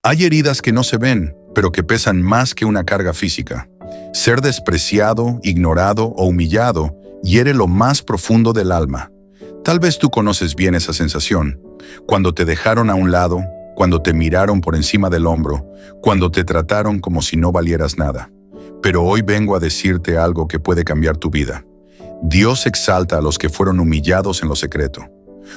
Hay heridas que no se ven, pero que pesan más que una carga física. Ser despreciado, ignorado o humillado hiere lo más profundo del alma. Tal vez tú conoces bien esa sensación. Cuando te dejaron a un lado, cuando te miraron por encima del hombro, cuando te trataron como si no valieras nada. Pero hoy vengo a decirte algo que puede cambiar tu vida. Dios exalta a los que fueron humillados en lo secreto.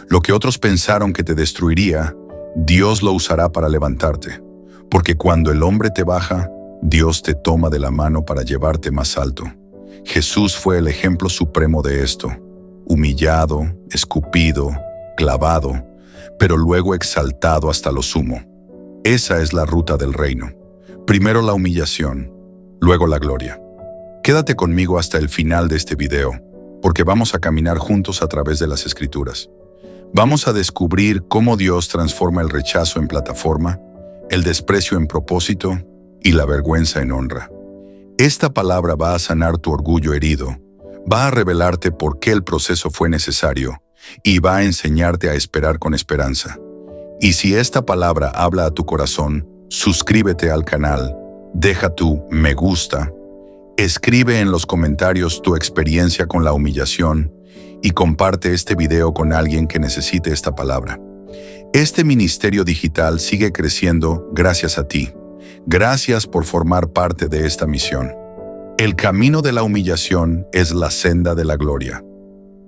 Lo que otros pensaron que te destruiría, Dios lo usará para levantarte. Porque cuando el hombre te baja, Dios te toma de la mano para llevarte más alto. Jesús fue el ejemplo supremo de esto. Humillado, escupido, clavado, pero luego exaltado hasta lo sumo. Esa es la ruta del reino. Primero la humillación, luego la gloria. Quédate conmigo hasta el final de este video, porque vamos a caminar juntos a través de las Escrituras. Vamos a descubrir cómo Dios transforma el rechazo en plataforma, el desprecio en propósito y la vergüenza en honra. Esta palabra va a sanar tu orgullo herido, va a revelarte por qué el proceso fue necesario y va a enseñarte a esperar con esperanza. Y si esta palabra habla a tu corazón, suscríbete al canal, deja tu me gusta, escribe en los comentarios tu experiencia con la humillación y comparte este video con alguien que necesite esta palabra. Este ministerio digital sigue creciendo gracias a ti. Gracias por formar parte de esta misión. El camino de la humillación es la senda de la gloria.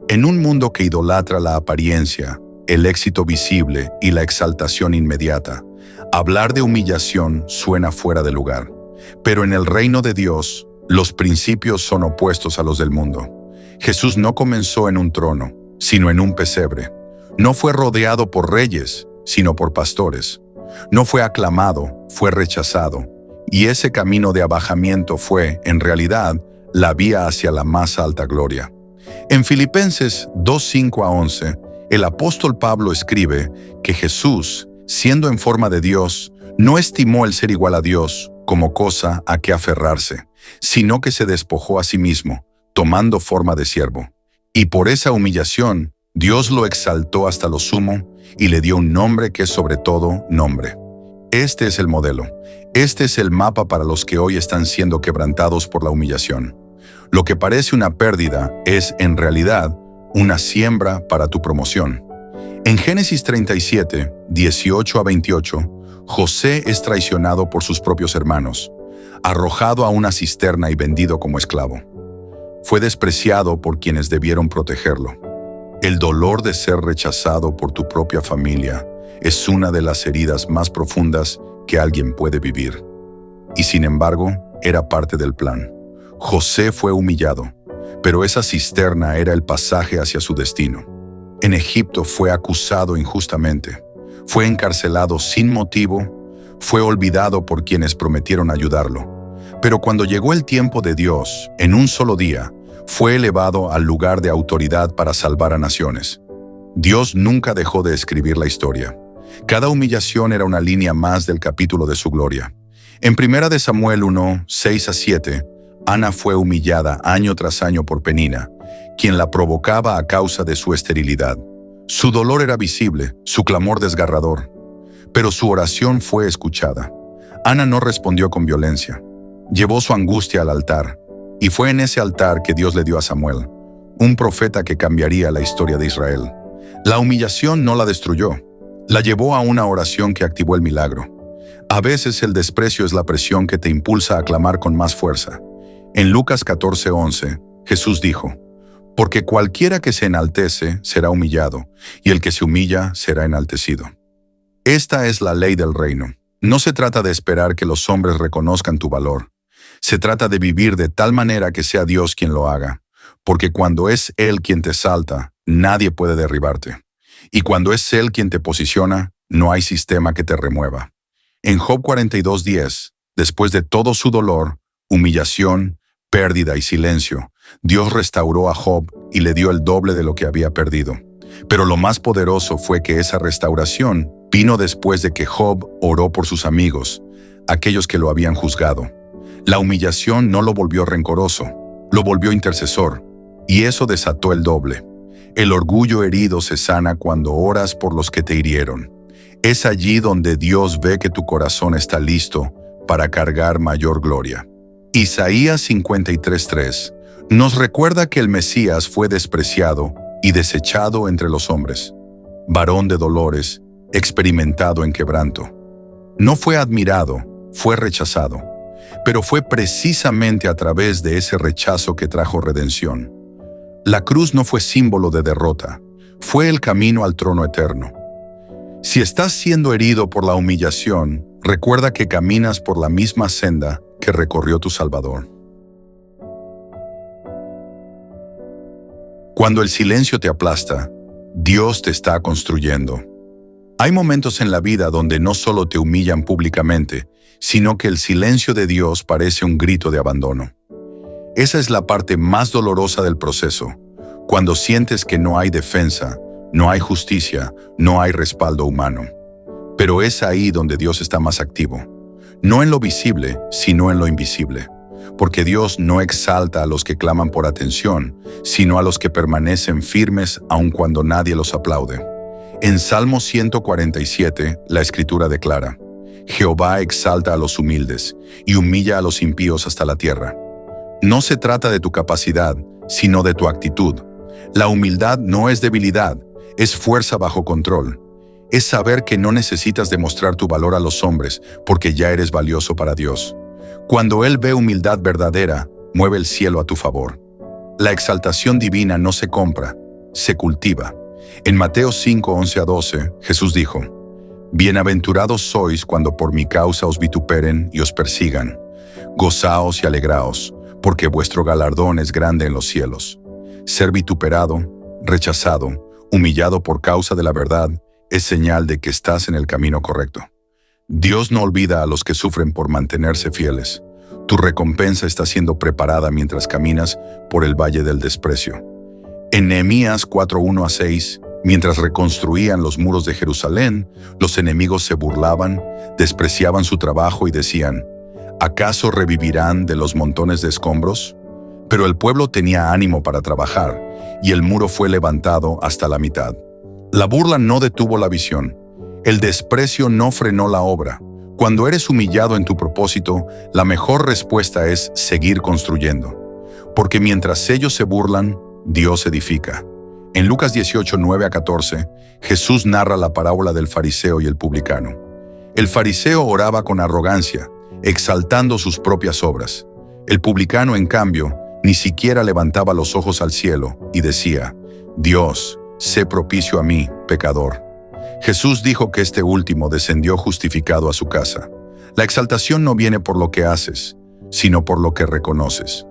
En un mundo que idolatra la apariencia, el éxito visible y la exaltación inmediata, hablar de humillación suena fuera de lugar. Pero en el reino de Dios, los principios son opuestos a los del mundo. Jesús no comenzó en un trono, sino en un pesebre. No fue rodeado por reyes, sino por pastores. No fue aclamado, fue rechazado. Y ese camino de abajamiento fue, en realidad, la vía hacia la más alta gloria. En Filipenses 2:5-11, el apóstol Pablo escribe que Jesús, siendo en forma de Dios, no estimó el ser igual a Dios como cosa a que aferrarse, sino que se despojó a sí mismo, tomando forma de siervo. Y por esa humillación, Dios lo exaltó hasta lo sumo y le dio un nombre que es sobre todo nombre. Este es el modelo. Este es el mapa para los que hoy están siendo quebrantados por la humillación. Lo que parece una pérdida es, en realidad, una siembra para tu promoción. En Génesis 37, 18-28, José es traicionado por sus propios hermanos, arrojado a una cisterna y vendido como esclavo. Fue despreciado por quienes debieron protegerlo. El dolor de ser rechazado por tu propia familia es una de las heridas más profundas que alguien puede vivir. Y sin embargo, era parte del plan. José fue humillado, pero esa cisterna era el pasaje hacia su destino. En Egipto fue acusado injustamente, fue encarcelado sin motivo, fue olvidado por quienes prometieron ayudarlo. Pero cuando llegó el tiempo de Dios, en un solo día, fue elevado al lugar de autoridad para salvar a naciones. Dios nunca dejó de escribir la historia. Cada humillación era una línea más del capítulo de su gloria. En 1 Samuel 1, 6-7, Ana fue humillada año tras año por Penina, quien la provocaba a causa de su esterilidad. Su dolor era visible, su clamor desgarrador, pero su oración fue escuchada. Ana no respondió con violencia. Llevó su angustia al altar, y fue en ese altar que Dios le dio a Samuel, un profeta que cambiaría la historia de Israel. La humillación no la destruyó, la llevó a una oración que activó el milagro. A veces el desprecio es la presión que te impulsa a clamar con más fuerza. En Lucas 14:11, Jesús dijo: «Porque cualquiera que se enaltece será humillado, y el que se humilla será enaltecido». Esta es la ley del reino. No se trata de esperar que los hombres reconozcan tu valor. Se trata de vivir de tal manera que sea Dios quien lo haga, porque cuando es Él quien te exalta, nadie puede derribarte. Y cuando es Él quien te posiciona, no hay sistema que te remueva. En Job 42:10, después de todo su dolor, humillación, pérdida y silencio, Dios restauró a Job y le dio el doble de lo que había perdido. Pero lo más poderoso fue que esa restauración vino después de que Job oró por sus amigos, aquellos que lo habían juzgado. La humillación no lo volvió rencoroso, lo volvió intercesor, y eso desató el doble. El orgullo herido se sana cuando oras por los que te hirieron. Es allí donde Dios ve que tu corazón está listo para cargar mayor gloria. Isaías 53:3 nos recuerda que el Mesías fue despreciado y desechado entre los hombres, varón de dolores, experimentado en quebranto. No fue admirado, fue rechazado, pero fue precisamente a través de ese rechazo que trajo redención. La cruz no fue símbolo de derrota, fue el camino al trono eterno. Si estás siendo herido por la humillación, recuerda que caminas por la misma senda que recorrió tu Salvador. Cuando el silencio te aplasta, Dios te está construyendo. Hay momentos en la vida donde no solo te humillan públicamente, sino que el silencio de Dios parece un grito de abandono. Esa es la parte más dolorosa del proceso, cuando sientes que no hay defensa, no hay justicia, no hay respaldo humano. Pero es ahí donde Dios está más activo, no en lo visible, sino en lo invisible. Porque Dios no exalta a los que claman por atención, sino a los que permanecen firmes aun cuando nadie los aplaude. En Salmo 147, la Escritura declara: Jehová exalta a los humildes y humilla a los impíos hasta la tierra. No se trata de tu capacidad, sino de tu actitud. La humildad no es debilidad, es fuerza bajo control. Es saber que no necesitas demostrar tu valor a los hombres, porque ya eres valioso para Dios. Cuando Él ve humildad verdadera, mueve el cielo a tu favor. La exaltación divina no se compra, se cultiva. En Mateo 5:11-12, Jesús dijo: Bienaventurados sois cuando por mi causa os vituperen y os persigan. Gozaos y alegraos, porque vuestro galardón es grande en los cielos. Ser vituperado, rechazado, humillado por causa de la verdad, es señal de que estás en el camino correcto. Dios no olvida a los que sufren por mantenerse fieles. Tu recompensa está siendo preparada mientras caminas por el valle del desprecio. En Nehemías 4:1-6, mientras reconstruían los muros de Jerusalén, los enemigos se burlaban, despreciaban su trabajo y decían: ¿acaso revivirán de los montones de escombros? Pero el pueblo tenía ánimo para trabajar, y el muro fue levantado hasta la mitad. La burla no detuvo la visión. El desprecio no frenó la obra. Cuando eres humillado en tu propósito, la mejor respuesta es seguir construyendo. Porque mientras ellos se burlan, Dios edifica. En Lucas 18:9-14, Jesús narra la parábola del fariseo y el publicano. El fariseo oraba con arrogancia, exaltando sus propias obras. El publicano, en cambio, ni siquiera levantaba los ojos al cielo y decía: Dios, sé propicio a mí, pecador. Jesús dijo que este último descendió justificado a su casa. La exaltación no viene por lo que haces, sino por lo que reconoces.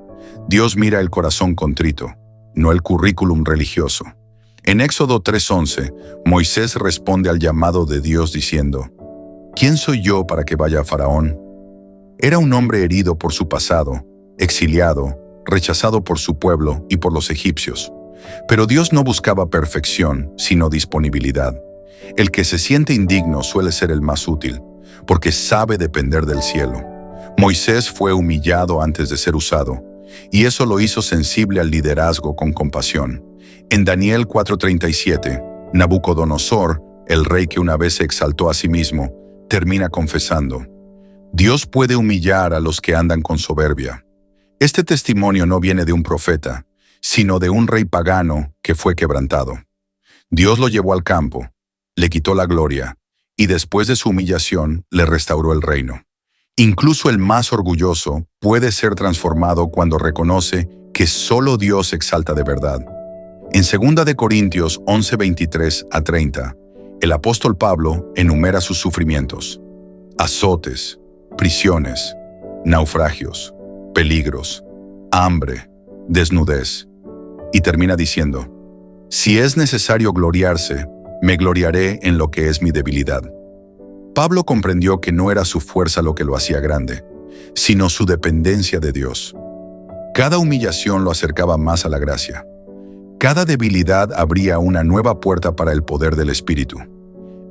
Dios mira el corazón contrito, no el currículum religioso. En Éxodo 3:11, Moisés responde al llamado de Dios diciendo: ¿Quién soy yo para que vaya a Faraón? Era un hombre herido por su pasado, exiliado, rechazado por su pueblo y por los egipcios. Pero Dios no buscaba perfección, sino disponibilidad. El que se siente indigno suele ser el más útil, porque sabe depender del cielo. Moisés fue humillado antes de ser usado, y eso lo hizo sensible al liderazgo con compasión. En Daniel 4:37, Nabucodonosor, el rey que una vez se exaltó a sí mismo, termina confesando: Dios puede humillar a los que andan con soberbia. Este testimonio no viene de un profeta, sino de un rey pagano que fue quebrantado. Dios lo llevó al campo, le quitó la gloria, y después de su humillación le restauró el reino. Incluso el más orgulloso puede ser transformado cuando reconoce que solo Dios exalta de verdad. En 2 Corintios 11:23-30, el apóstol Pablo enumera sus sufrimientos: azotes, prisiones, naufragios, peligros, hambre, desnudez. Y termina diciendo: si es necesario gloriarse, me gloriaré en lo que es mi debilidad. Pablo comprendió que no era su fuerza lo que lo hacía grande, sino su dependencia de Dios. Cada humillación lo acercaba más a la gracia. Cada debilidad abría una nueva puerta para el poder del Espíritu.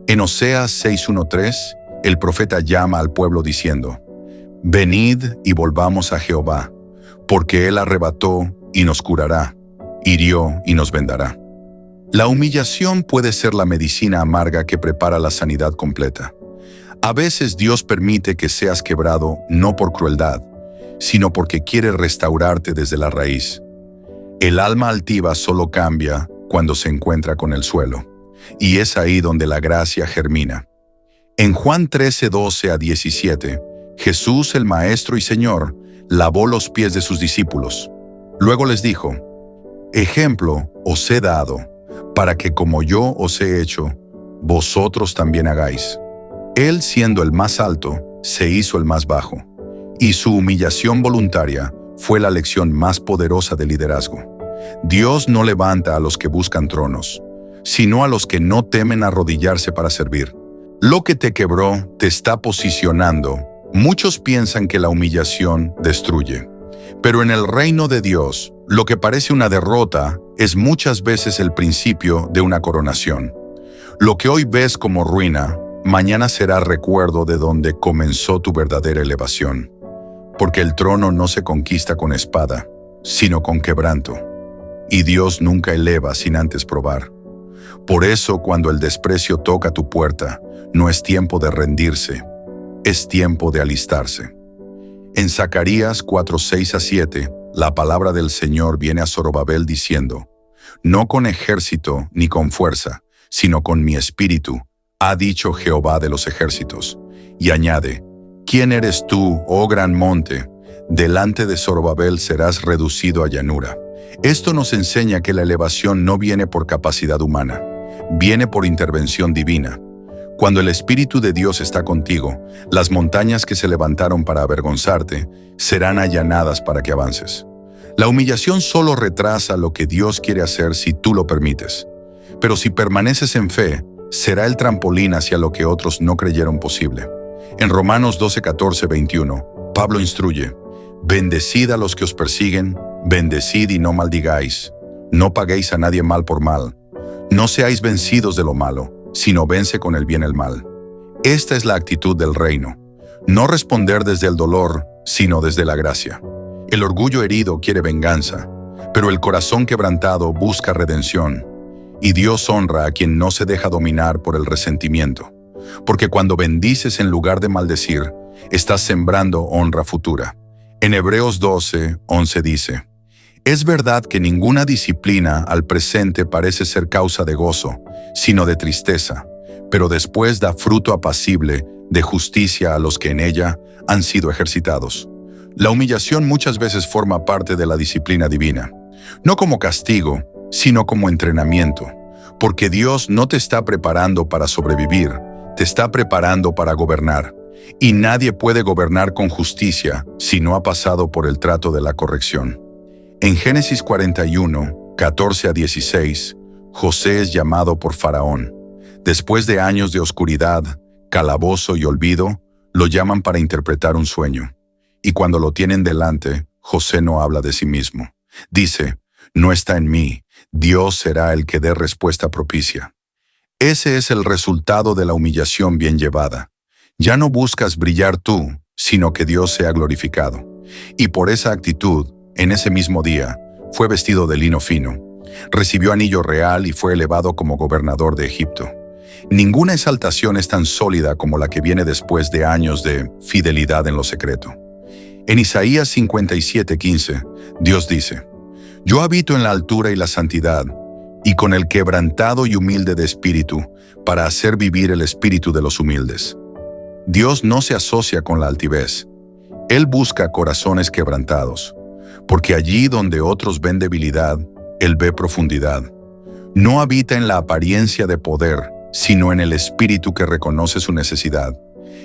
En Oseas 6:1-3, el profeta llama al pueblo diciendo: venid y volvamos a Jehová, porque Él arrebató y nos curará, hirió y nos vendará. La humillación puede ser la medicina amarga que prepara la sanidad completa. A veces Dios permite que seas quebrado no por crueldad, sino porque quiere restaurarte desde la raíz. El alma altiva solo cambia cuando se encuentra con el suelo, y es ahí donde la gracia germina. En Juan 13:12-17, Jesús, el Maestro y Señor, lavó los pies de sus discípulos. Luego les dijo: «Ejemplo os he dado, para que como yo os he hecho, vosotros también hagáis». Él, siendo el más alto, se hizo el más bajo, y su humillación voluntaria fue la lección más poderosa de liderazgo. Dios no levanta a los que buscan tronos, sino a los que no temen arrodillarse para servir. Lo que te quebró te está posicionando. Muchos piensan que la humillación destruye, pero en el reino de Dios, lo que parece una derrota es muchas veces el principio de una coronación. Lo que hoy ves como ruina, mañana será recuerdo de donde comenzó tu verdadera elevación. Porque el trono no se conquista con espada, sino con quebranto. Y Dios nunca eleva sin antes probar. Por eso, cuando el desprecio toca tu puerta, no es tiempo de rendirse, es tiempo de alistarse. En Zacarías 4:6-7, la palabra del Señor viene a Zorobabel diciendo: «No con ejército ni con fuerza, sino con mi espíritu, ha dicho Jehová de los ejércitos». Y añade: «¿Quién eres tú, oh gran monte? Delante de Zorobabel serás reducido a llanura». Esto nos enseña que la elevación no viene por capacidad humana, viene por intervención divina. Cuando el Espíritu de Dios está contigo, las montañas que se levantaron para avergonzarte serán allanadas para que avances. La humillación solo retrasa lo que Dios quiere hacer si tú lo permites. Pero si permaneces en fe, será el trampolín hacia lo que otros no creyeron posible. En Romanos 12:14-21, Pablo instruye: «Bendecid a los que os persiguen, bendecid y no maldigáis. No paguéis a nadie mal por mal. No seáis vencidos de lo malo, sino vence con el bien el mal». Esta es la actitud del reino. No responder desde el dolor, sino desde la gracia. El orgullo herido quiere venganza, pero el corazón quebrantado busca redención. Y Dios honra a quien no se deja dominar por el resentimiento. Porque cuando bendices en lugar de maldecir, estás sembrando honra futura. En Hebreos 12:11 dice: «Es verdad que ninguna disciplina al presente parece ser causa de gozo, sino de tristeza, pero después da fruto apacible de justicia a los que en ella han sido ejercitados». La humillación muchas veces forma parte de la disciplina divina, no como castigo, sino como entrenamiento, porque Dios no te está preparando para sobrevivir, te está preparando para gobernar, y nadie puede gobernar con justicia si no ha pasado por el trato de la corrección. En Génesis 41:14-16, José es llamado por Faraón. Después de años de oscuridad, calabozo y olvido, lo llaman para interpretar un sueño. Y cuando lo tienen delante, José no habla de sí mismo. Dice: «No está en mí, Dios será el que dé respuesta propicia». Ese es el resultado de la humillación bien llevada. Ya no buscas brillar tú, sino que Dios sea glorificado. Y por esa actitud, en ese mismo día, fue vestido de lino fino. Recibió anillo real y fue elevado como gobernador de Egipto. Ninguna exaltación es tan sólida como la que viene después de años de fidelidad en lo secreto. En Isaías 57:15, Dios dice: «Yo habito en la altura y la santidad, y con el quebrantado y humilde de espíritu, para hacer vivir el espíritu de los humildes». Dios no se asocia con la altivez. Él busca corazones quebrantados, porque allí donde otros ven debilidad, Él ve profundidad. No habita en la apariencia de poder, sino en el espíritu que reconoce su necesidad.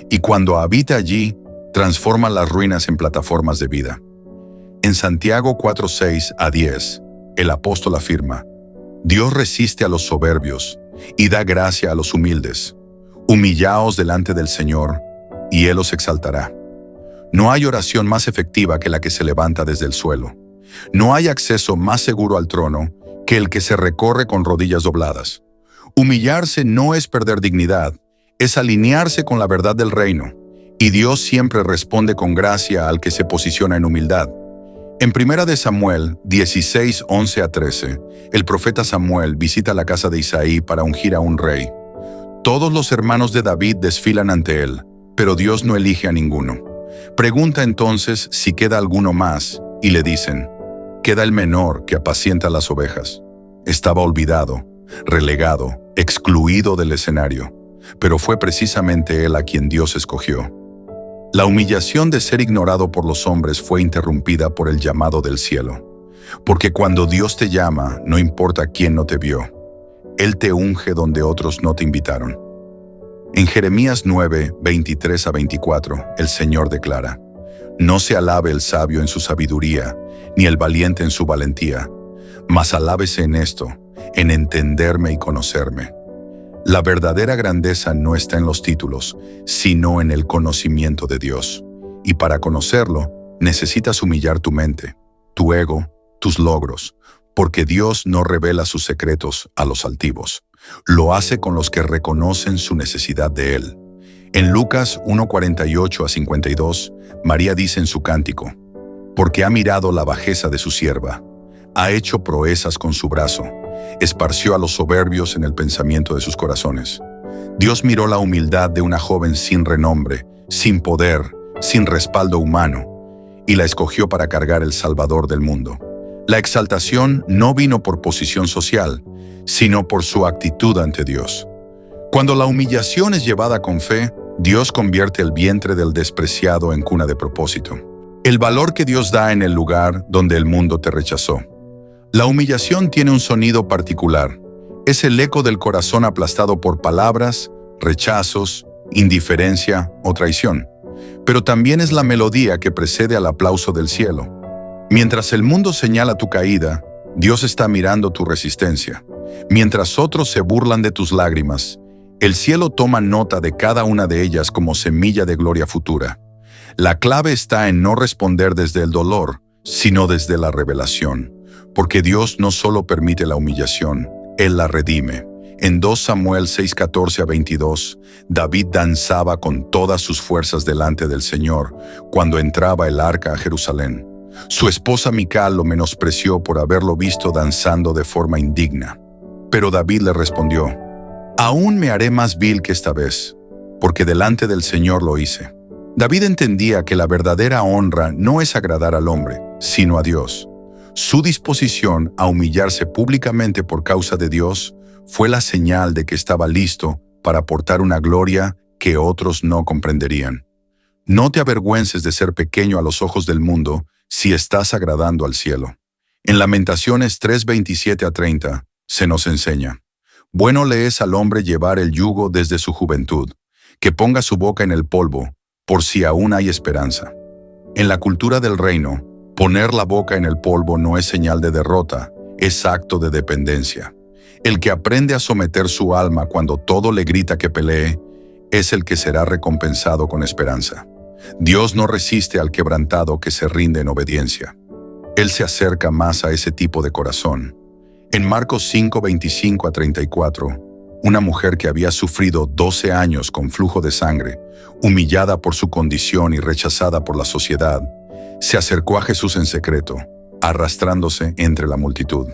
Y cuando habita allí, transforma las ruinas en plataformas de vida. En Santiago 4:6-10, el apóstol afirma: «Dios resiste a los soberbios y da gracia a los humildes. Humillaos delante del Señor, y Él os exaltará». No hay oración más efectiva que la que se levanta desde el suelo. No hay acceso más seguro al trono que el que se recorre con rodillas dobladas. Humillarse no es perder dignidad, es alinearse con la verdad del reino. Y Dios siempre responde con gracia al que se posiciona en humildad. En 1 de Samuel 16, 11 a 13, el profeta Samuel visita la casa de Isaí para ungir a un rey. Todos los hermanos de David desfilan ante él, pero Dios no elige a ninguno. Pregunta entonces si queda alguno más, y le dicen, queda el menor que apacienta las ovejas. Estaba olvidado, relegado, excluido del escenario, pero fue precisamente él a quien Dios escogió. La humillación de ser ignorado por los hombres fue interrumpida por el llamado del cielo. Porque cuando Dios te llama, no importa quién no te vio. Él te unge donde otros no te invitaron. En Jeremías 9, 23 a 24, el Señor declara, no se alabe el sabio en su sabiduría, ni el valiente en su valentía, mas alábese en esto, en entenderme y conocerme. La verdadera grandeza no está en los títulos, sino en el conocimiento de Dios. Y para conocerlo, necesitas humillar tu mente, tu ego, tus logros, porque Dios no revela sus secretos a los altivos. Lo hace con los que reconocen su necesidad de Él. En Lucas 1:48 a 52, María dice en su cántico, porque ha mirado la bajeza de su sierva, ha hecho proezas con su brazo, esparció a los soberbios en el pensamiento de sus corazones. Dios miró la humildad de una joven sin renombre, sin poder, sin respaldo humano, y la escogió para cargar el Salvador del mundo. La exaltación no vino por posición social, sino por su actitud ante Dios. Cuando la humillación es llevada con fe, Dios convierte el vientre del despreciado en cuna de propósito. El valor que Dios da en el lugar donde el mundo te rechazó. La humillación tiene un sonido particular. Es el eco del corazón aplastado por palabras, rechazos, indiferencia o traición. Pero también es la melodía que precede al aplauso del cielo. Mientras el mundo señala tu caída, Dios está mirando tu resistencia. Mientras otros se burlan de tus lágrimas, el cielo toma nota de cada una de ellas como semilla de gloria futura. La clave está en no responder desde el dolor, sino desde la revelación. Porque Dios no solo permite la humillación, Él la redime. En 2 Samuel 6:14 a 22, David danzaba con todas sus fuerzas delante del Señor cuando entraba el arca a Jerusalén. Su esposa Mical lo menospreció por haberlo visto danzando de forma indigna. Pero David le respondió, aún me haré más vil que esta vez, porque delante del Señor lo hice. David entendía que la verdadera honra no es agradar al hombre, sino a Dios. Su disposición a humillarse públicamente por causa de Dios fue la señal de que estaba listo para aportar una gloria que otros no comprenderían. No te avergüences de ser pequeño a los ojos del mundo si estás agradando al cielo. En Lamentaciones 3:27 a 30 se nos enseña, bueno le es al hombre llevar el yugo desde su juventud, que ponga su boca en el polvo, por si aún hay esperanza. En la cultura del reino, poner la boca en el polvo no es señal de derrota, es acto de dependencia. El que aprende a someter su alma cuando todo le grita que pelee, es el que será recompensado con esperanza. Dios no resiste al quebrantado que se rinde en obediencia. Él se acerca más a ese tipo de corazón. En Marcos 5:25 a 34, una mujer que había sufrido 12 años con flujo de sangre, humillada por su condición y rechazada por la sociedad, se acercó a Jesús en secreto, arrastrándose entre la multitud.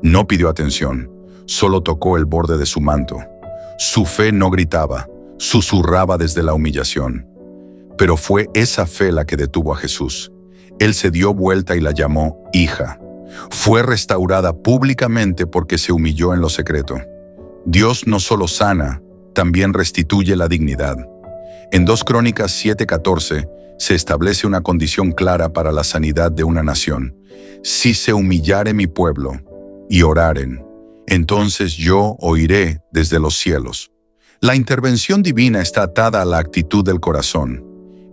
No pidió atención, solo tocó el borde de su manto. Su fe no gritaba, susurraba desde la humillación. Pero fue esa fe la que detuvo a Jesús. Él se dio vuelta y la llamó hija. Fue restaurada públicamente porque se humilló en lo secreto. Dios no solo sana, también restituye la dignidad. En 2 Crónicas 7:14 se establece una condición clara para la sanidad de una nación. Si se humillare mi pueblo y oraren, entonces yo oiré desde los cielos. La intervención divina está atada a la actitud del corazón.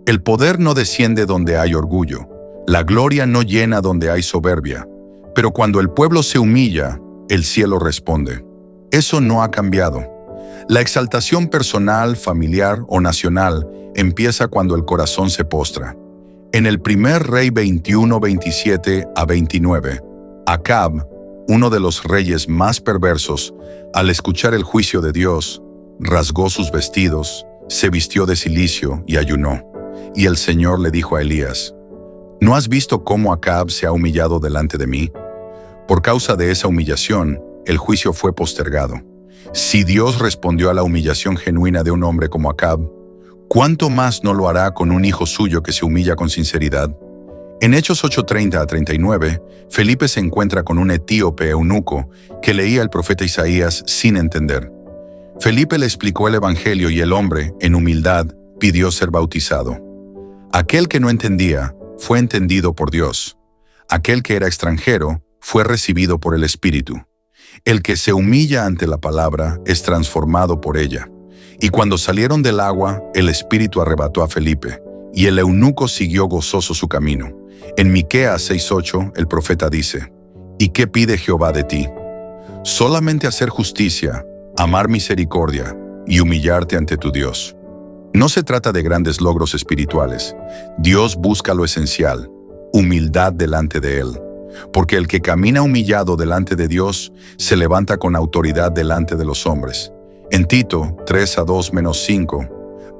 El poder no desciende donde hay orgullo. La gloria no llena donde hay soberbia. Pero cuando el pueblo se humilla, el cielo responde. Eso no ha cambiado. La exaltación personal, familiar o nacional empieza cuando el corazón se postra. En el primer Rey 21:27 a 29, Acab, uno de los reyes más perversos, al escuchar el juicio de Dios, rasgó sus vestidos, se vistió de cilicio y ayunó. Y el Señor le dijo a Elías, ¿No has visto cómo Acab se ha humillado delante de mí? Por causa de esa humillación, el juicio fue postergado. Si Dios respondió a la humillación genuina de un hombre como Acab, ¿cuánto más no lo hará con un hijo suyo que se humilla con sinceridad? En Hechos 8:30 a 39, Felipe se encuentra con un etíope eunuco que leía el profeta Isaías sin entender. Felipe le explicó el evangelio y el hombre, en humildad, pidió ser bautizado. Aquel que no entendía fue entendido por Dios. Aquel que era extranjero fue recibido por el Espíritu. El que se humilla ante la palabra es transformado por ella. Y cuando salieron del agua, el Espíritu arrebató a Felipe, y el eunuco siguió gozoso su camino. En Miqueas 6:8, el profeta dice: ¿Y qué pide Jehová de ti? Solamente hacer justicia, amar misericordia y humillarte ante tu Dios. No se trata de grandes logros espirituales. Dios busca lo esencial, humildad delante de Él. Porque el que camina humillado delante de Dios se levanta con autoridad delante de los hombres. En Tito 3:2-5,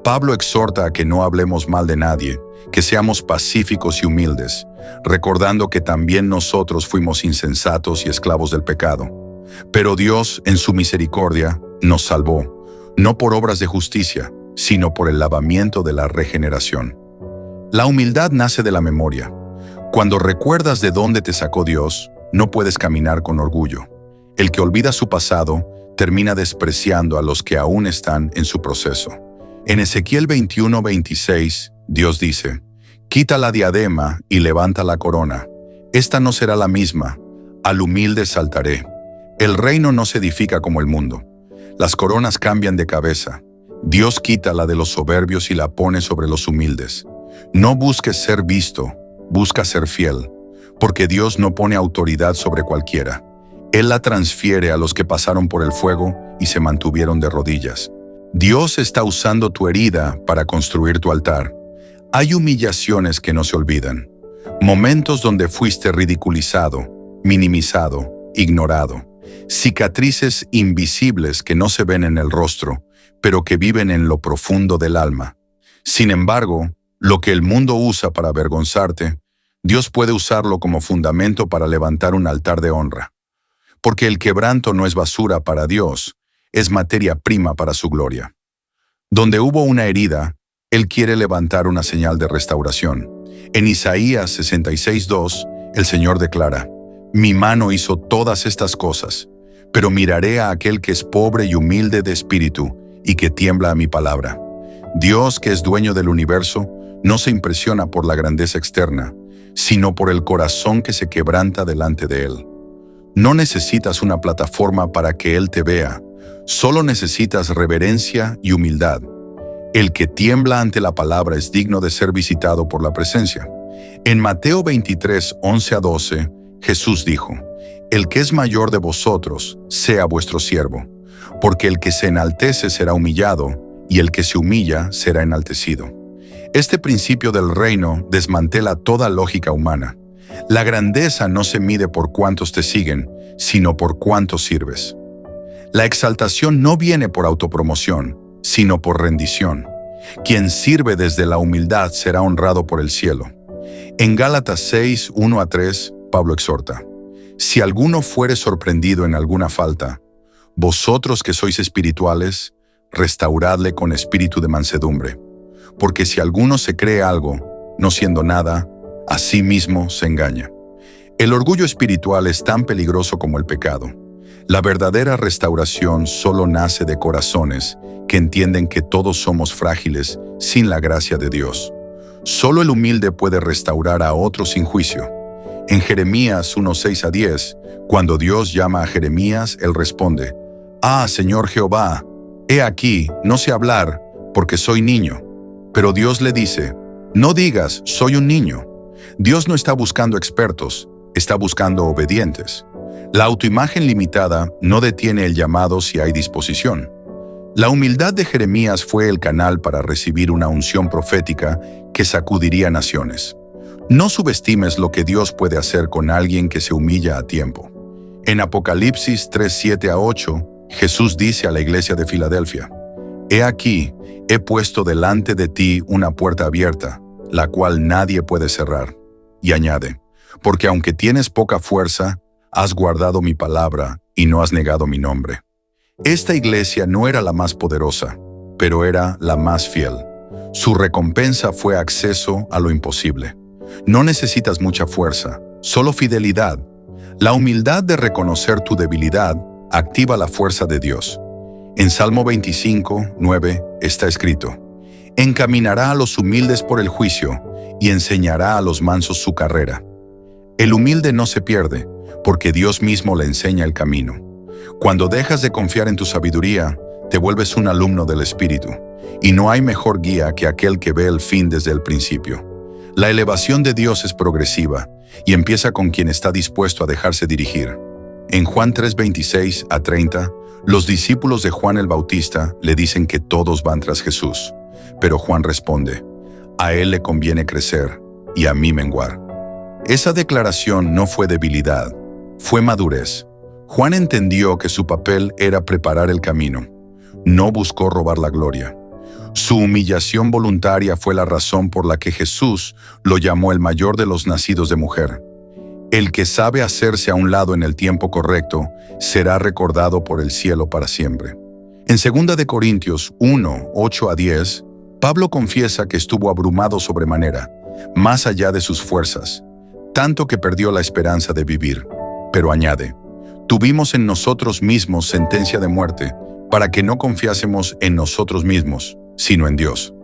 Pablo exhorta a que no hablemos mal de nadie, que seamos pacíficos y humildes, recordando que también nosotros fuimos insensatos y esclavos del pecado. Pero Dios, en su misericordia, nos salvó, no por obras de justicia, sino por el lavamiento de la regeneración. La humildad nace de la memoria. Cuando recuerdas de dónde te sacó Dios, no puedes caminar con orgullo. El que olvida su pasado termina despreciando a los que aún están en su proceso. En Ezequiel 21:26, Dios dice: «Quita la diadema y levanta la corona. Esta no será la misma. Al humilde exaltaré». El reino no se edifica como el mundo. Las coronas cambian de cabeza. Dios quita la de los soberbios y la pone sobre los humildes. No busques ser visto, busca ser fiel, porque Dios no pone autoridad sobre cualquiera. Él la transfiere a los que pasaron por el fuego y se mantuvieron de rodillas. Dios está usando tu herida para construir tu altar. Hay humillaciones que no se olvidan. Momentos donde fuiste ridiculizado, minimizado, ignorado. Cicatrices invisibles que no se ven en el rostro, pero que viven en lo profundo del alma. Sin embargo, lo que el mundo usa para avergonzarte, Dios puede usarlo como fundamento para levantar un altar de honra. Porque el quebranto no es basura para Dios, es materia prima para su gloria. Donde hubo una herida, Él quiere levantar una señal de restauración. En Isaías 66:2, el Señor declara: «Mi mano hizo todas estas cosas, pero miraré a aquel que es pobre y humilde de espíritu y que tiembla a mi palabra». Dios, que es dueño del universo, no se impresiona por la grandeza externa, sino por el corazón que se quebranta delante de Él. No necesitas una plataforma para que Él te vea, solo necesitas reverencia y humildad. El que tiembla ante la palabra es digno de ser visitado por la presencia. En Mateo 23:11-12, Jesús dijo: «El que es mayor de vosotros, sea vuestro siervo, porque el que se enaltece será humillado, y el que se humilla será enaltecido». Este principio del reino desmantela toda lógica humana. La grandeza no se mide por cuántos te siguen, sino por cuántos sirves. La exaltación no viene por autopromoción, sino por rendición. Quien sirve desde la humildad será honrado por el cielo. En Gálatas 6:1-3, Pablo exhorta: «Si alguno fuere sorprendido en alguna falta, vosotros que sois espirituales, restauradle con espíritu de mansedumbre. Porque si alguno se cree algo, no siendo nada, a sí mismo se engaña». El orgullo espiritual es tan peligroso como el pecado. La verdadera restauración solo nace de corazones que entienden que todos somos frágiles sin la gracia de Dios. Solo el humilde puede restaurar a otros sin juicio. En Jeremías 1:6-10, cuando Dios llama a Jeremías, él responde: «Ah, Señor Jehová, he aquí, no sé hablar, porque soy niño». Pero Dios le dice: «No digas, soy un niño». Dios no está buscando expertos, está buscando obedientes. La autoimagen limitada no detiene el llamado si hay disposición. La humildad de Jeremías fue el canal para recibir una unción profética que sacudiría naciones. No subestimes lo que Dios puede hacer con alguien que se humilla a tiempo. En Apocalipsis 3:7-8, Jesús dice a la iglesia de Filadelfia: «He aquí, he puesto delante de ti una puerta abierta, la cual nadie puede cerrar». y añade, porque aunque tienes poca fuerza, has guardado mi palabra y no has negado mi nombre. Esta iglesia no era la más poderosa, pero era la más fiel. Su recompensa fue acceso a lo imposible. No necesitas mucha fuerza, solo fidelidad. La humildad de reconocer tu debilidad activa la fuerza de Dios. En Salmo 25, 9 está escrito, encaminará a los humildes por el juicio y enseñará a los mansos su carrera. El humilde no se pierde, porque Dios mismo le enseña el camino. Cuando dejas de confiar en tu sabiduría, te vuelves un alumno del Espíritu, y no hay mejor guía que aquel que ve el fin desde el principio. La elevación de Dios es progresiva, y empieza con quien está dispuesto a dejarse dirigir. En Juan 3:26 a 30, los discípulos de Juan el Bautista le dicen que todos van tras Jesús, pero Juan responde, a él le conviene crecer, y a mí menguar. Esa declaración no fue debilidad, fue madurez. Juan entendió que su papel era preparar el camino. No buscó robar la gloria. Su humillación voluntaria fue la razón por la que Jesús lo llamó el mayor de los nacidos de mujer. El que sabe hacerse a un lado en el tiempo correcto será recordado por el cielo para siempre. En 2 de Corintios 1, 8 a 10, Pablo confiesa que estuvo abrumado sobremanera, más allá de sus fuerzas, tanto que perdió la esperanza de vivir. Pero añade, tuvimos en nosotros mismos sentencia de muerte, para que no confiásemos en nosotros mismos, sino en Dios.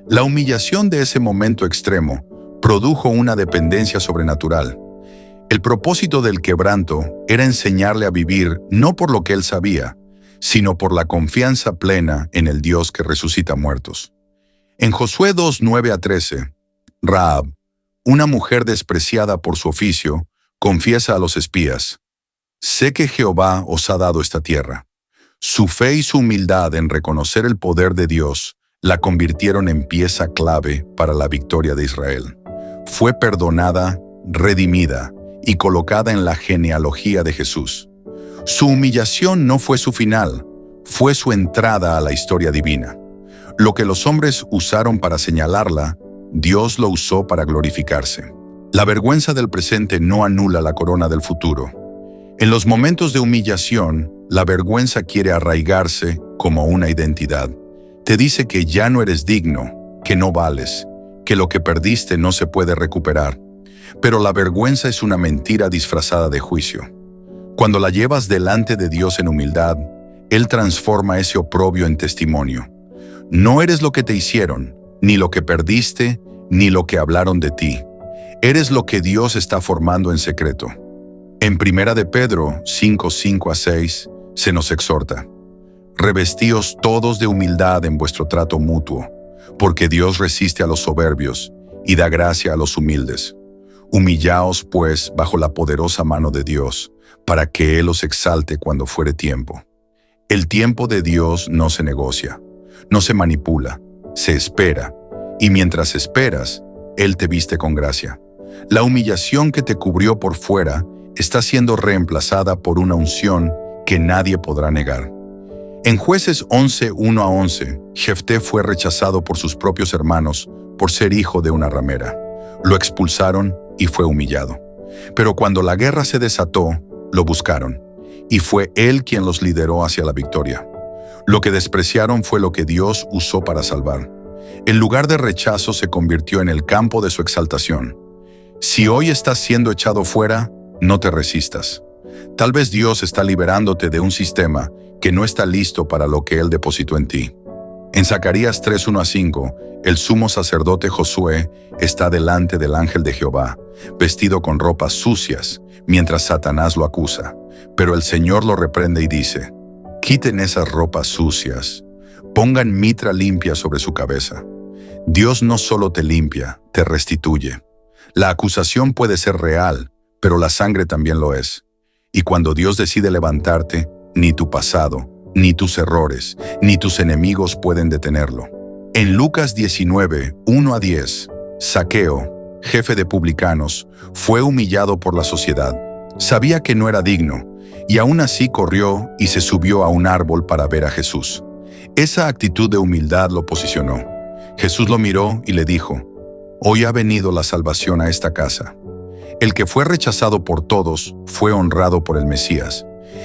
La humillación de ese momento extremo produjo una dependencia sobrenatural. El propósito del quebranto era enseñarle a vivir no por lo que él sabía, sino por la confianza plena en el Dios que resucita muertos. En Josué 2, 9 a 13, Rahab, una mujer despreciada por su oficio, confiesa a los espías, sé que Jehová os ha dado esta tierra. Su fe y su humildad en reconocer el poder de Dios la convirtieron en pieza clave para la victoria de Israel. Fue perdonada, redimida y colocada en la genealogía de Jesús. Su humillación no fue su final, fue su entrada a la historia divina. Lo que los hombres usaron para señalarla, Dios lo usó para glorificarse. La vergüenza del presente no anula la corona del futuro. En los momentos de humillación, la vergüenza quiere arraigarse como una identidad. Te dice que ya no eres digno, que no vales, que lo que perdiste no se puede recuperar. Pero la vergüenza es una mentira disfrazada de juicio. Cuando la llevas delante de Dios en humildad, Él transforma ese oprobio en testimonio. No eres lo que te hicieron, ni lo que perdiste, ni lo que hablaron de ti. Eres lo que Dios está formando en secreto. En 1 de Pedro 5, 5 a 6 se nos exhorta, revestíos todos de humildad en vuestro trato mutuo, porque Dios resiste a los soberbios y da gracia a los humildes. Humillaos, pues, bajo la poderosa mano de Dios, para que Él os exalte cuando fuere tiempo. El tiempo de Dios no se negocia, no se manipula, se espera, y mientras esperas, Él te viste con gracia. La humillación que te cubrió por fuera está siendo reemplazada por una unción que nadie podrá negar. En Jueces 11, 1 a 11, Jefté fue rechazado por sus propios hermanos por ser hijo de una ramera. Lo expulsaron y fue humillado. Pero cuando la guerra se desató, lo buscaron, y fue él quien los lideró hacia la victoria. Lo que despreciaron fue lo que Dios usó para salvar. El lugar de rechazo se convirtió en el campo de su exaltación. Si hoy estás siendo echado fuera, no te resistas. Tal vez Dios está liberándote de un sistema que no está listo para lo que Él depositó en ti. En Zacarías 3, 1 a 5, el sumo sacerdote Josué está delante del ángel de Jehová, vestido con ropas sucias, mientras Satanás lo acusa. Pero el Señor lo reprende y dice, quiten esas ropas sucias, pongan mitra limpia sobre su cabeza. Dios no solo te limpia, te restituye. La acusación puede ser real, pero la sangre también lo es. Y cuando Dios decide levantarte, ni tu pasado, ni tus errores, ni tus enemigos pueden detenerlo. En Lucas 19, 1 a 10, Zaqueo, jefe de publicanos, fue humillado por la sociedad. Sabía que no era digno, y aún así corrió y se subió a un árbol para ver a Jesús. Esa actitud de humildad lo posicionó. Jesús lo miró y le dijo, hoy ha venido la salvación a esta casa, El que fue rechazado por todos fue honrado por el Mesías.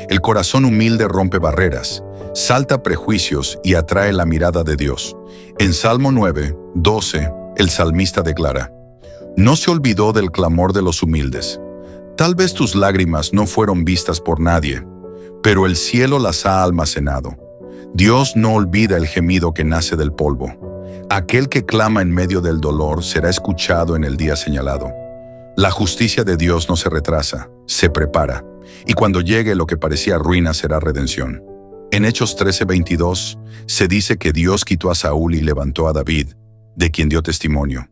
El corazón humilde rompe barreras, salta prejuicios y atrae la mirada de Dios. En Salmo 9, 12, el salmista declara: No se olvidó del clamor de los humildes. Tal vez tus lágrimas no fueron vistas por nadie, pero el cielo las ha almacenado. Dios no olvida el gemido que nace del polvo. Aquel que clama en medio del dolor será escuchado en el día señalado. La justicia de Dios no se retrasa, se prepara, y cuando llegue lo que parecía ruina será redención. En Hechos 13:22 se dice que Dios quitó a Saúl y levantó a David, de quien dio testimonio.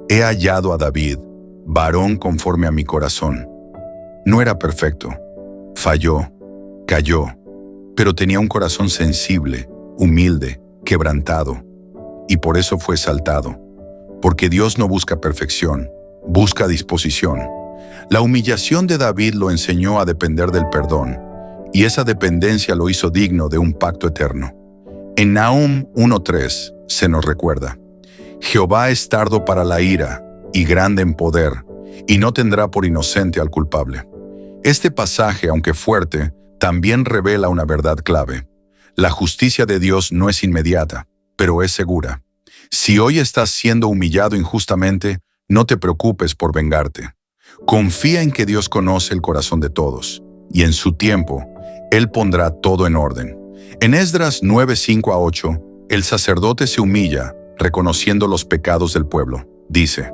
He hallado a David, varón conforme a mi corazón. No era perfecto, falló, cayó, pero tenía un corazón sensible, humilde, quebrantado, y por eso fue exaltado, porque Dios no busca perfección, busca disposición. La humillación de David lo enseñó a depender del perdón, y esa dependencia lo hizo digno de un pacto eterno. En Nahum 1:3 se nos recuerda: Jehová es tardo para la ira y grande en poder, y no tendrá por inocente al culpable. Este pasaje, aunque fuerte, también revela una verdad clave. La justicia de Dios no es inmediata, pero es segura. Si hoy estás siendo humillado injustamente, no te preocupes por vengarte. Confía en que Dios conoce el corazón de todos, y en su tiempo, Él pondrá todo en orden. En Esdras 9:5-8, el sacerdote se humilla, reconociendo los pecados del pueblo. Dice: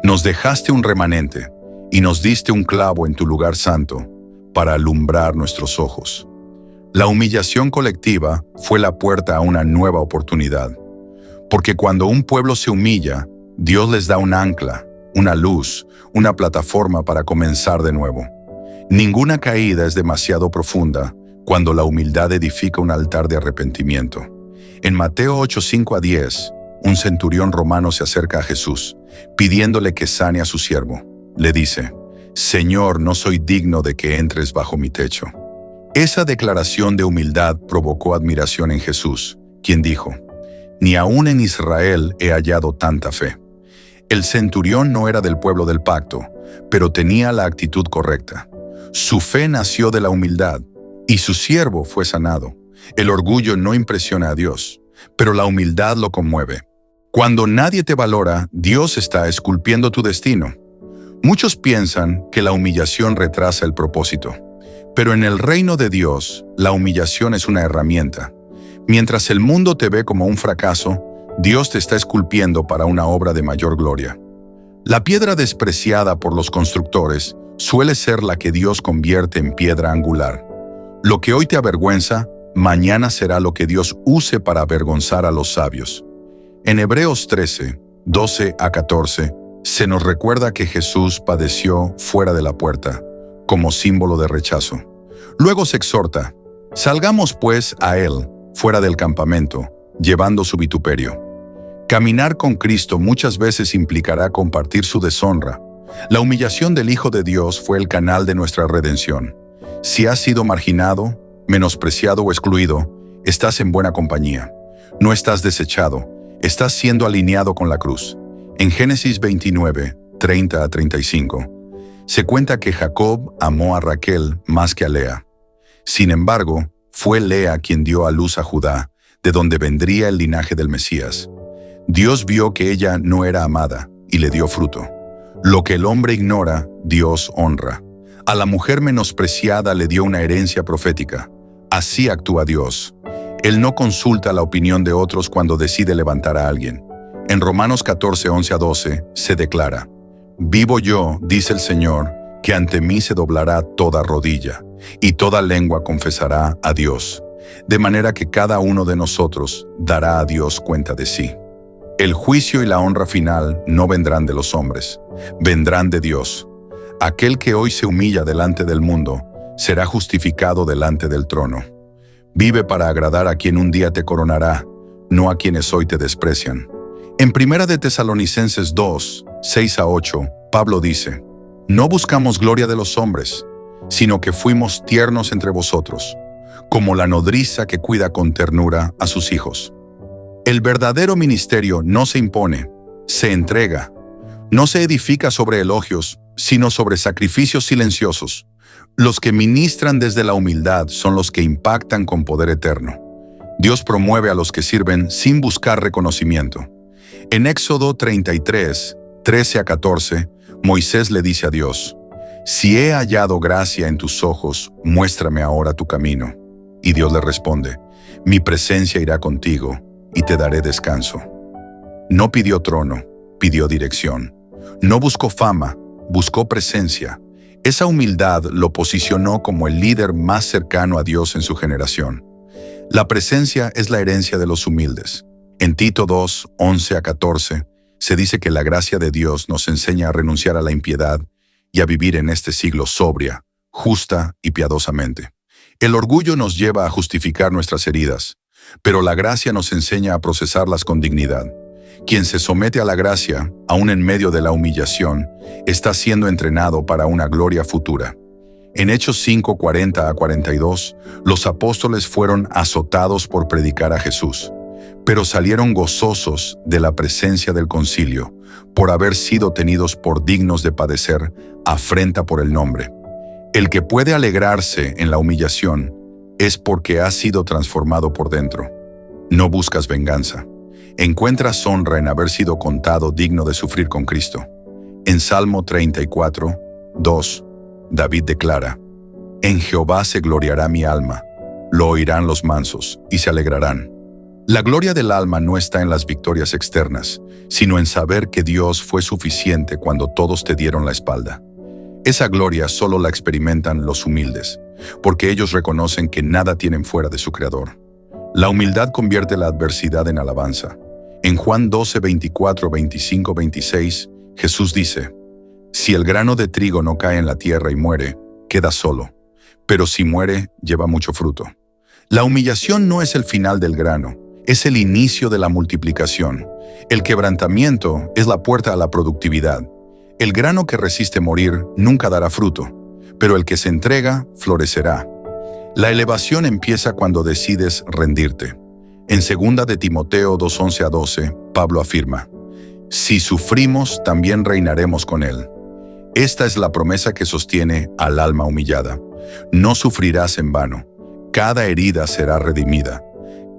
Nos dejaste un remanente, y nos diste un clavo en tu lugar santo, para alumbrar nuestros ojos. La humillación colectiva fue la puerta a una nueva oportunidad. Porque cuando un pueblo se humilla, Dios les da un ancla, una luz, una plataforma para comenzar de nuevo. Ninguna caída es demasiado profunda cuando la humildad edifica un altar de arrepentimiento. En Mateo 8:5-10, un centurión romano se acerca a Jesús, pidiéndole que sane a su siervo. Le dice: Señor, no soy digno de que entres bajo mi techo. Esa declaración de humildad provocó admiración en Jesús, quien dijo: Ni aún en Israel he hallado tanta fe. El centurión no era del pueblo del pacto, pero tenía la actitud correcta. Su fe nació de la humildad, y su siervo fue sanado. El orgullo no impresiona a Dios, pero la humildad lo conmueve. Cuando nadie te valora, Dios está esculpiendo tu destino. Muchos piensan que la humillación retrasa el propósito, pero en el reino de Dios, la humillación es una herramienta. Mientras el mundo te ve como un fracaso, Dios te está esculpiendo para una obra de mayor gloria. La piedra despreciada por los constructores suele ser la que Dios convierte en piedra angular. Lo que hoy te avergüenza, mañana será lo que Dios use para avergonzar a los sabios. En Hebreos 13, 12-14, se nos recuerda que Jesús padeció fuera de la puerta, como símbolo de rechazo. Luego se exhorta: Salgamos pues a Él, fuera del campamento, llevando su vituperio. Caminar con Cristo muchas veces implicará compartir su deshonra. La humillación del Hijo de Dios fue el canal de nuestra redención. Si has sido marginado, menospreciado o excluido, estás en buena compañía. No estás desechado, estás siendo alineado con la cruz. En Génesis 29, 30-35, se cuenta que Jacob amó a Raquel más que a Lea. Sin embargo, fue Lea quien dio a luz a Judá, de donde vendría el linaje del Mesías. Dios vio que ella no era amada y le dio fruto. Lo que el hombre ignora, Dios honra. A la mujer menospreciada le dio una herencia profética. Así actúa Dios. Él no consulta la opinión de otros cuando decide levantar a alguien. En Romanos 14, 11-12 se declara: Vivo yo, dice el Señor, que ante mí se doblará toda rodilla, y toda lengua confesará a Dios, de manera que cada uno de nosotros dará a Dios cuenta de sí. El juicio y la honra final no vendrán de los hombres, vendrán de Dios. Aquel que hoy se humilla delante del mundo será justificado delante del trono. Vive para agradar a quien un día te coronará, no a quienes hoy te desprecian. En 1 de Tesalonicenses 2, 6-8, Pablo dice: No buscamos gloria de los hombres, sino que fuimos tiernos entre vosotros, como la nodriza que cuida con ternura a sus hijos. El verdadero ministerio no se impone, se entrega. No se edifica sobre elogios, sino sobre sacrificios silenciosos. Los que ministran desde la humildad son los que impactan con poder eterno. Dios promueve a los que sirven sin buscar reconocimiento. En Éxodo 33, 13 a 14, Moisés le dice a Dios: «Si he hallado gracia en tus ojos, muéstrame ahora tu camino». Y Dios le responde: «Mi presencia irá contigo y te daré descanso». No pidió trono, pidió dirección. No buscó fama, buscó presencia. Esa humildad lo posicionó como el líder más cercano a Dios en su generación. La presencia es la herencia de los humildes. En Tito 2, 11 a 14, se dice que la gracia de Dios nos enseña a renunciar a la impiedad y a vivir en este siglo sobria, justa y piadosamente. El orgullo nos lleva a justificar nuestras heridas, pero la gracia nos enseña a procesarlas con dignidad. Quien se somete a la gracia, aún en medio de la humillación, está siendo entrenado para una gloria futura. En Hechos 5, 40 a 42, los apóstoles fueron azotados por predicar a Jesús, pero salieron gozosos de la presencia del concilio, por haber sido tenidos por dignos de padecer afrenta por el nombre. El que puede alegrarse en la humillación es porque ha sido transformado por dentro. No buscas venganza. Encuentras honra en haber sido contado digno de sufrir con Cristo. En Salmo 34, 2, David declara: «En Jehová se gloriará mi alma, lo oirán los mansos y se alegrarán». La gloria del alma no está en las victorias externas, sino en saber que Dios fue suficiente cuando todos te dieron la espalda. Esa gloria solo la experimentan los humildes, porque ellos reconocen que nada tienen fuera de su Creador. La humildad convierte la adversidad en alabanza. En Juan 12, 24, 25, 26, Jesús dice: «Si el grano de trigo no cae en la tierra y muere, queda solo, pero si muere, lleva mucho fruto». La humillación no es el final del grano, es el inicio de la multiplicación. El quebrantamiento es la puerta a la productividad. El grano que resiste morir nunca dará fruto, pero el que se entrega florecerá. La elevación empieza cuando decides rendirte. En 2 de Timoteo 2, 11 a 12, Pablo afirma: «Si sufrimos, también reinaremos con él». Esta es la promesa que sostiene al alma humillada. No sufrirás en vano. Cada herida será redimida.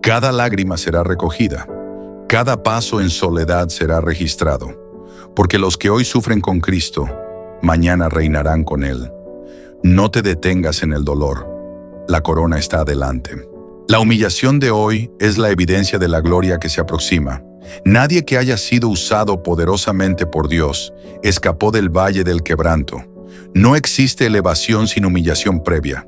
Cada lágrima será recogida. Cada paso en soledad será registrado. Porque los que hoy sufren con Cristo, mañana reinarán con Él. No te detengas en el dolor. La corona está adelante. La humillación de hoy es la evidencia de la gloria que se aproxima. Nadie que haya sido usado poderosamente por Dios escapó del valle del quebranto. No existe elevación sin humillación previa.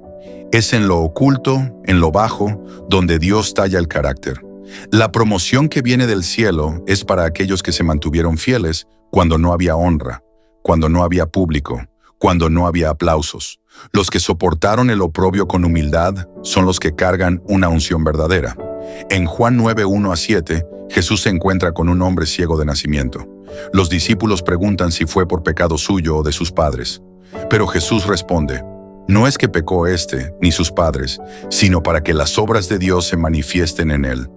Es en lo oculto, en lo bajo, donde Dios talla el carácter. La promoción que viene del cielo es para aquellos que se mantuvieron fieles cuando no había honra, cuando no había público, cuando no había aplausos. Los que soportaron el oprobio con humildad son los que cargan una unción verdadera. En Juan 9, 1 a 7, Jesús se encuentra con un hombre ciego de nacimiento. Los discípulos preguntan si fue por pecado suyo o de sus padres. Pero Jesús responde: «No es que pecó éste ni sus padres, sino para que las obras de Dios se manifiesten en él».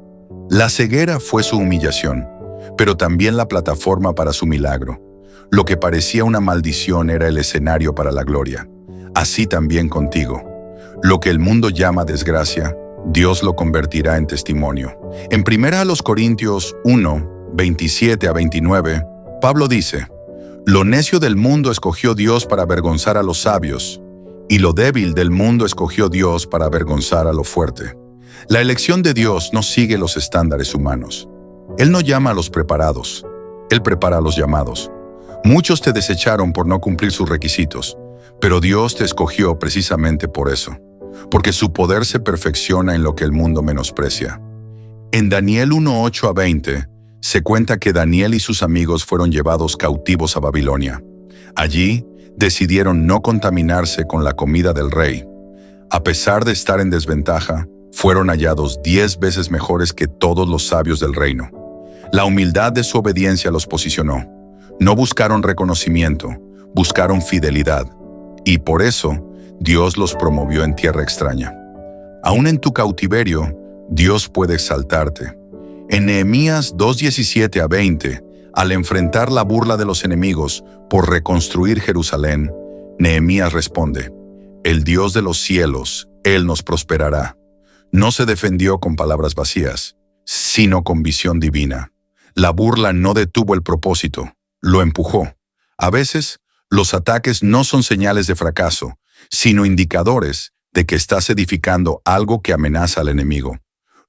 La ceguera fue su humillación, pero también la plataforma para su milagro. Lo que parecía una maldición era el escenario para la gloria. Así también contigo. Lo que el mundo llama desgracia, Dios lo convertirá en testimonio. En 1 Corintios 1, 27 a 29, Pablo dice: «Lo necio del mundo escogió Dios para avergonzar a los sabios, y lo débil del mundo escogió Dios para avergonzar a lo fuerte». La elección de Dios no sigue los estándares humanos. Él no llama a los preparados, Él prepara a los llamados. Muchos te desecharon por no cumplir sus requisitos, pero Dios te escogió precisamente por eso, porque su poder se perfecciona en lo que el mundo menosprecia. En Daniel 1, 8 a 20, se cuenta que Daniel y sus amigos fueron llevados cautivos a Babilonia. Allí, decidieron no contaminarse con la comida del rey. A pesar de estar en desventaja, fueron hallados 10 veces mejores que todos los sabios del reino. La humildad de su obediencia los posicionó. No buscaron reconocimiento, buscaron fidelidad. Y por eso, Dios los promovió en tierra extraña. Aún en tu cautiverio, Dios puede exaltarte. En Nehemías 2:17 a 20, Al enfrentar la burla de los enemigos por reconstruir Jerusalén, Nehemías responde: el Dios de los cielos, Él nos prosperará. No se defendió con palabras vacías, sino con visión divina. La burla no detuvo el propósito, lo empujó. A veces, los ataques no son señales de fracaso, sino indicadores de que estás edificando algo que amenaza al enemigo.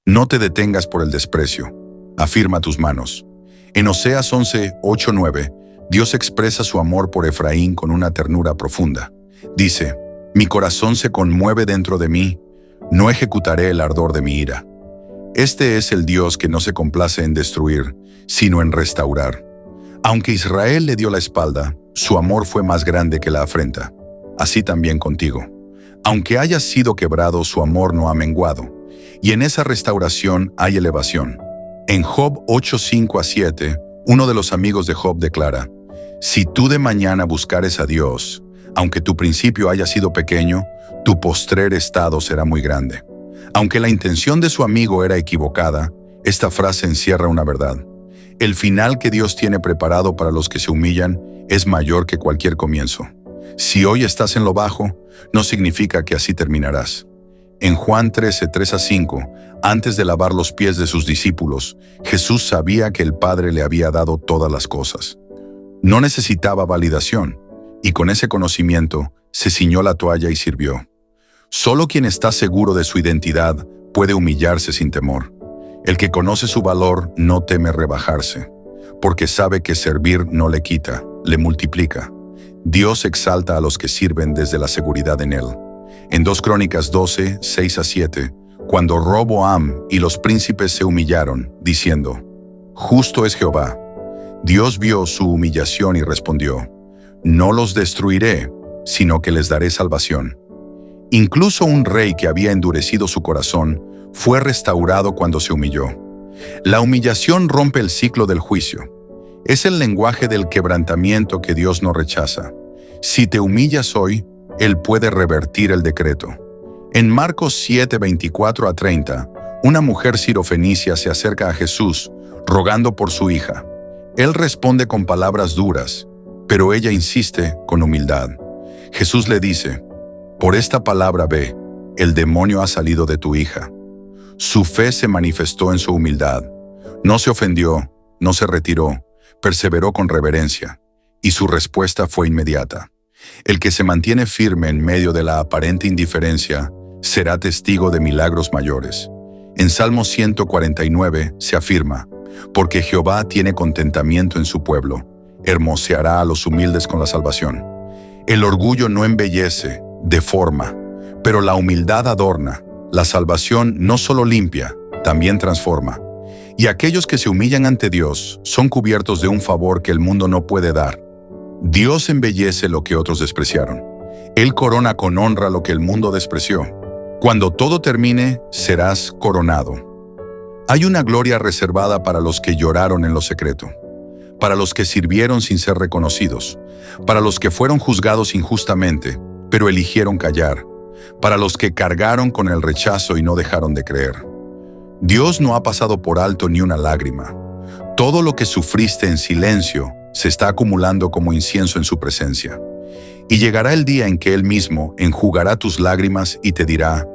No te detengas por el desprecio. Afirma tus manos. En Oseas 11, 8, 9, Dios expresa su amor por Efraín con una ternura profunda. Dice: mi corazón se conmueve dentro de mí, no ejecutaré el ardor de mi ira. Este es el Dios que no se complace en destruir, sino en restaurar. Aunque Israel le dio la espalda, su amor fue más grande que la afrenta. Así también contigo. Aunque hayas sido quebrado, su amor no ha menguado, y en esa restauración hay elevación. En Job 8, 5 a 7, uno de los amigos de Job declara: si tú de mañana buscares a Dios, aunque tu principio haya sido pequeño, tu postrer estado será muy grande. Aunque la intención de su amigo era equivocada, esta frase encierra una verdad. El final que Dios tiene preparado para los que se humillan es mayor que cualquier comienzo. Si hoy estás en lo bajo, no significa que así terminarás. En Juan 13, 3 a 5, antes de lavar los pies de sus discípulos, Jesús sabía que el Padre le había dado todas las cosas. No necesitaba validación, y con ese conocimiento se ciñó la toalla y sirvió. Solo quien está seguro de su identidad puede humillarse sin temor. El que conoce su valor no teme rebajarse, porque sabe que servir no le quita, le multiplica. Dios exalta a los que sirven desde la seguridad en Él. En 2 Crónicas 12, 6 a 7, cuando Roboam y los príncipes se humillaron, diciendo: justo es Jehová, Dios vio su humillación y respondió: no los destruiré, sino que les daré salvación. Incluso un rey que había endurecido su corazón fue restaurado cuando se humilló. La humillación rompe el ciclo del juicio. Es el lenguaje del quebrantamiento que Dios no rechaza. Si te humillas hoy, Él puede revertir el decreto. En Marcos 7, 24 a 30, una mujer sirofenicia se acerca a Jesús, rogando por su hija. Él responde con palabras duras, pero ella insiste con humildad. Jesús le dice: por esta palabra ve, el demonio ha salido de tu hija. Su fe se manifestó en su humildad. No se ofendió, no se retiró, perseveró con reverencia, y su respuesta fue inmediata. El que se mantiene firme en medio de la aparente indiferencia será testigo de milagros mayores. En Salmo 149 se afirma: porque Jehová tiene contentamiento en su pueblo, hermoseará a los humildes con la salvación. El orgullo no embellece, deforma, pero la humildad adorna. La salvación no solo limpia, también transforma. Y aquellos que se humillan ante Dios son cubiertos de un favor que el mundo no puede dar. Dios embellece lo que otros despreciaron. Él corona con honra lo que el mundo despreció. Cuando todo termine, serás coronado. Hay una gloria reservada para los que lloraron en lo secreto, para los que sirvieron sin ser reconocidos, para los que fueron juzgados injustamente, pero eligieron callar, para los que cargaron con el rechazo y no dejaron de creer. Dios no ha pasado por alto ni una lágrima. Todo lo que sufriste en silencio se está acumulando como incienso en su presencia. Y llegará el día en que Él mismo enjugará tus lágrimas y te dirá: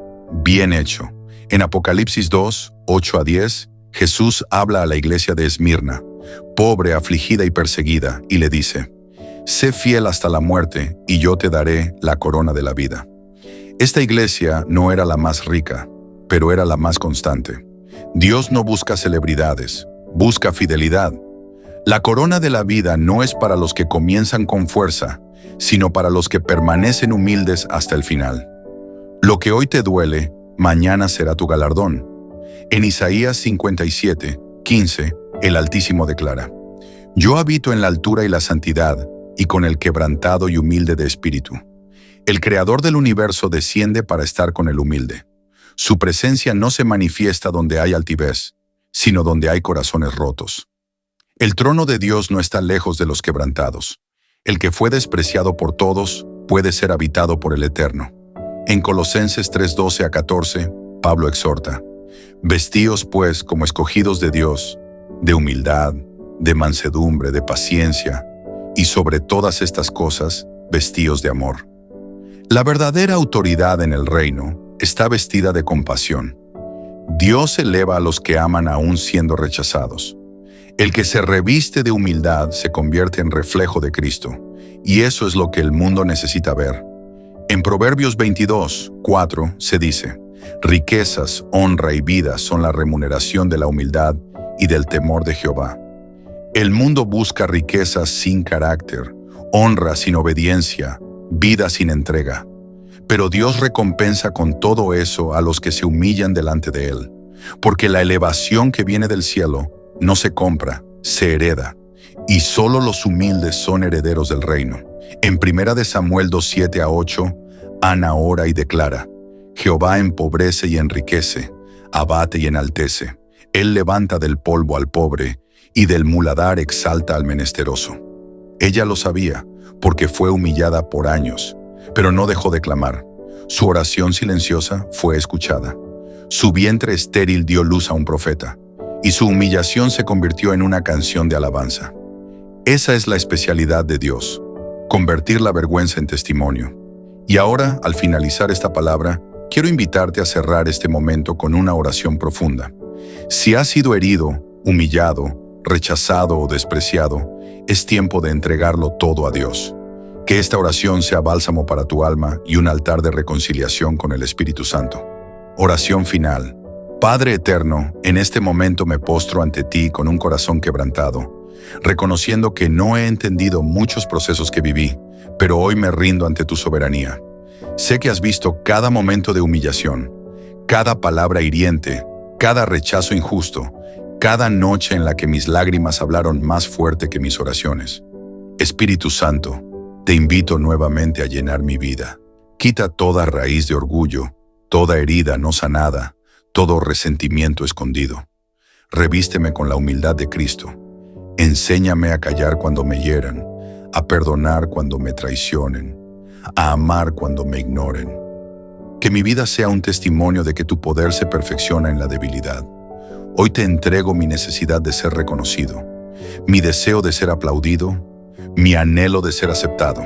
bien hecho. En Apocalipsis 2, 8 a 10, Jesús habla a la iglesia de Esmirna, pobre, afligida y perseguida, y le dice: sé fiel hasta la muerte, y yo te daré la corona de la vida. Esta iglesia no era la más rica, pero era la más constante. Dios no busca celebridades, busca fidelidad. La corona de la vida no es para los que comienzan con fuerza, sino para los que permanecen humildes hasta el final. Lo que hoy te duele, mañana será tu galardón. En Isaías 57, 15, el Altísimo declara: yo habito en la altura y la santidad, y con el quebrantado y humilde de espíritu. El Creador del universo desciende para estar con el humilde. Su presencia no se manifiesta donde hay altivez, sino donde hay corazones rotos. El trono de Dios no está lejos de los quebrantados. El que fue despreciado por todos puede ser habitado por el Eterno. En Colosenses 3:12 a 14, Pablo exhorta: vestíos pues como escogidos de Dios, de humildad, de mansedumbre, de paciencia, y sobre todas estas cosas, vestíos de amor. La verdadera autoridad en el reino está vestida de compasión. Dios eleva a los que aman aún siendo rechazados. El que se reviste de humildad se convierte en reflejo de Cristo, y eso es lo que el mundo necesita ver. En Proverbios 22:4 se dice: riquezas, honra y vida son la remuneración de la humildad y del temor de Jehová. El mundo busca riquezas sin carácter, honra sin obediencia, vida sin entrega. Pero Dios recompensa con todo eso a los que se humillan delante de Él, porque la elevación que viene del cielo no se compra, se hereda, y solo los humildes son herederos del reino. En 1 Samuel 2:7-8, Ana ora y declara: Jehová empobrece y enriquece, abate y enaltece. Él levanta del polvo al pobre, y del muladar exalta al menesteroso. Ella lo sabía, porque fue humillada por años, pero no dejó de clamar. Su oración silenciosa fue escuchada. Su vientre estéril dio luz a un profeta, y su humillación se convirtió en una canción de alabanza. Esa es la especialidad de Dios, convertir la vergüenza en testimonio. Y ahora, al finalizar esta palabra, quiero invitarte a cerrar este momento con una oración profunda. Si has sido herido, humillado, rechazado o despreciado, es tiempo de entregarlo todo a Dios. Que esta oración sea bálsamo para tu alma y un altar de reconciliación con el Espíritu Santo. Oración final. Padre eterno, en este momento me postro ante ti con un corazón quebrantado, reconociendo que no he entendido muchos procesos que viví, pero hoy me rindo ante tu soberanía. Sé que has visto cada momento de humillación, cada palabra hiriente, cada rechazo injusto, cada noche en la que mis lágrimas hablaron más fuerte que mis oraciones. Espíritu Santo, te invito nuevamente a llenar mi vida. Quita toda raíz de orgullo, toda herida no sanada, todo resentimiento escondido. Revísteme con la humildad de Cristo. Enséñame a callar cuando me hieran, a perdonar cuando me traicionen, a amar cuando me ignoren. Que mi vida sea un testimonio de que tu poder se perfecciona en la debilidad. Hoy te entrego mi necesidad de ser reconocido, mi deseo de ser aplaudido, mi anhelo de ser aceptado.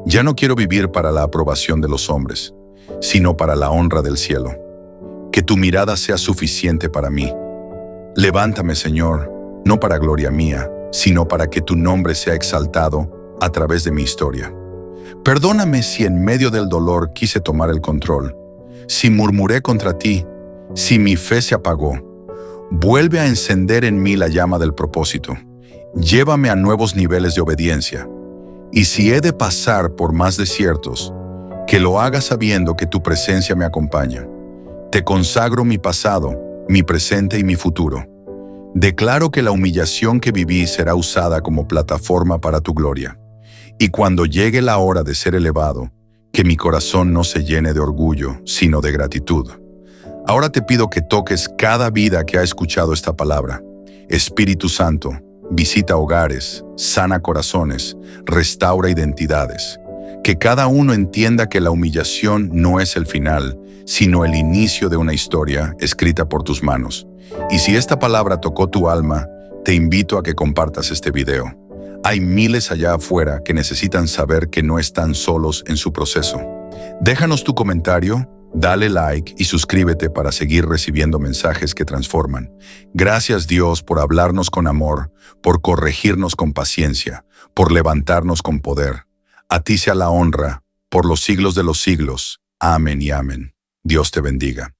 Ya no quiero vivir para la aprobación de los hombres, sino para la honra del cielo. Que tu mirada sea suficiente para mí. Levántame, Señor, no para gloria mía, sino para que tu nombre sea exaltado a través de mi historia. Perdóname si en medio del dolor quise tomar el control, si murmuré contra ti, si mi fe se apagó. Vuelve a encender en mí la llama del propósito. Llévame a nuevos niveles de obediencia. Y si he de pasar por más desiertos, que lo haga sabiendo que tu presencia me acompaña. Te consagro mi pasado, mi presente y mi futuro. Declaro que la humillación que viví será usada como plataforma para tu gloria. Y cuando llegue la hora de ser elevado, que mi corazón no se llene de orgullo, sino de gratitud. Ahora te pido que toques cada vida que ha escuchado esta palabra. Espíritu Santo, visita hogares, sana corazones, restaura identidades. Que cada uno entienda que la humillación no es el final, sino el inicio de una historia escrita por tus manos. Y si esta palabra tocó tu alma, te invito a que compartas este video. Hay miles allá afuera que necesitan saber que no están solos en su proceso. Déjanos tu comentario, dale like y suscríbete para seguir recibiendo mensajes que transforman. Gracias, Dios, por hablarnos con amor, por corregirnos con paciencia, por levantarnos con poder. A ti sea la honra, por los siglos de los siglos. Amén y amén. Dios te bendiga.